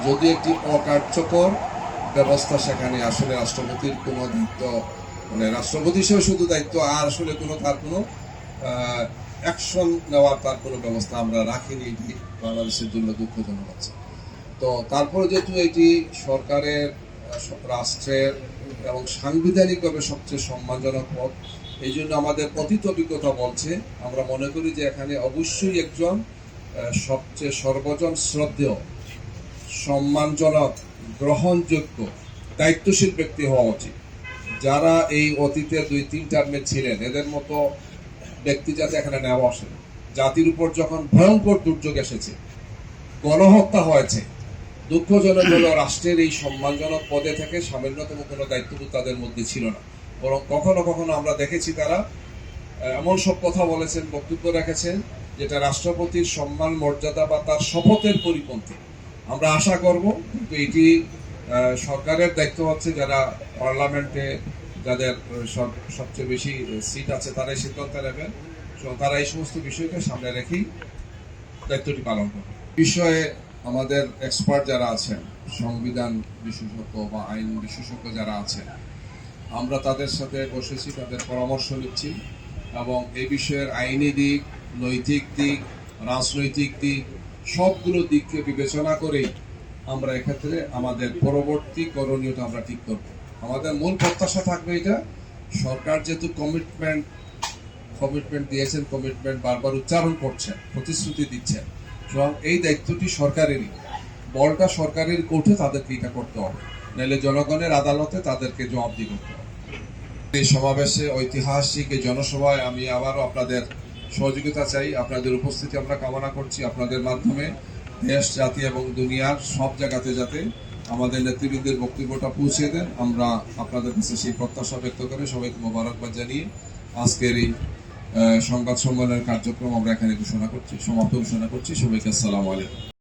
যদি একটি অকার্যকর ব্যবস্থা, সেখানে আসলে রাষ্ট্রপতির কোনো দায়িত্ব, মানে রাষ্ট্রপতি হিসেবে শুধু দায়িত্ব, আর আসলে তার কোনো অ্যাকশন নেওয়ার তার কোনো ব্যবস্থা আমরা রাখিনি। এটি বাংলাদেশের জন্য দুঃখজনক হচ্ছে। তো তারপরে যেহেতু এটি সরকারের, রাষ্ট্রের এবং সাংবিধানিকভাবে সবচেয়ে সম্মানজনক পদ, এই জন্য আমাদের অতীত অভিজ্ঞতা বলছে, আমরা মনে করি যে এখানে অবশ্যই একজন সবচেয়ে সর্বজন শ্রদ্ধেয়, সম্মানজনক, গ্রহণযোগ্য, দায়িত্বশীল ব্যক্তি হওয়া উচিত। যারা এই অতীতে 2-3 টার্মে ছিলেন, এদের মতো ব্যক্তি যাতে এখানে নেওয়া আসে। জাতির উপর যখন ভয়ঙ্কর দুর্যোগ এসেছে, গণহত্যা হয়েছে, দুঃখজনক হলো রাষ্ট্রের এই সম্মানজনক পদে থেকে সামান্যতম কোনো দায়িত্ববোধ তাদের মধ্যে ছিল না। বরং কখনো কখনো আমরা দেখেছি তারা এমন সব কথা বলেছেন, বক্তব্য রেখেছেন, যেটা রাষ্ট্রপতির সম্মান, মর্যাদা বা তার শপথের পরিপন্থী। আমরা আশা করব, কিন্তু এটি সরকারের দায়িত্ব হচ্ছে, যারা পার্লামেন্টে, যাদের সবচেয়ে বেশি সিট আছে, তারাই সিদ্ধান্ত নেবেন। তারা এই সমস্ত বিষয়কে সামনে রেখেই দায়িত্বটি পালন করবে। বিষয়ে আমাদের এক্সপার্ট যারা আছেন, সংবিধান বিশেষজ্ঞ বা আইন বিশেষজ্ঞ যারা আছেন, আমরা তাদের সাথে বসেছি, তাদের পরামর্শ নিচ্ছি, এবং এই বিষয়ের আইনি দিক, নৈতিক দিক, রাজনৈতিক দিক, সবগুলো দিককে বিবেচনা করেই আমরা এক্ষেত্রে আমাদের পরবর্তী করণীয়টা আমরা ঠিক করব। আমাদের মূল প্রত্যাশা থাকবে এটা, সরকার যেহেতু কমিটমেন্ট দিয়েছেন, কমিটমেন্ট বারবার উচ্চারণ করছেন, প্রতিশ্রুতি দিচ্ছেন, এবং এই দায়িত্বটি সরকারেরই, বলটা সরকারের কোর্টে তাদেরকে এটা করতে হবে, নাহলে জনগণের আদালতে তাদেরকে জবাবদি করতে হবে। এই সমাবেশে, ঐতিহাসিক এই জনসভায় আমি আবারও আপনাদের সহযোগিতা চাই, আপনাদের উপস্থিতি আমরা কামনা করছি। আপনাদের মাধ্যমে দেশ, জাতি এবং দুনিয়ার সব জায়গাতে যাতে আমাদের নেতৃবৃন্দের বক্তব্যটা পৌঁছে দেন, আমরা আপনাদের কাছে সেই প্রত্যাশা ব্যক্ত করে সবাইকে মোবারকবাদ জানিয়ে আজকের এই সংবাদ সম্মেলনের কার্যক্রম আমরা এখানে সমাপ্ত ঘোষণা করছি। সবাইকে আসসালামু আলাইকুম।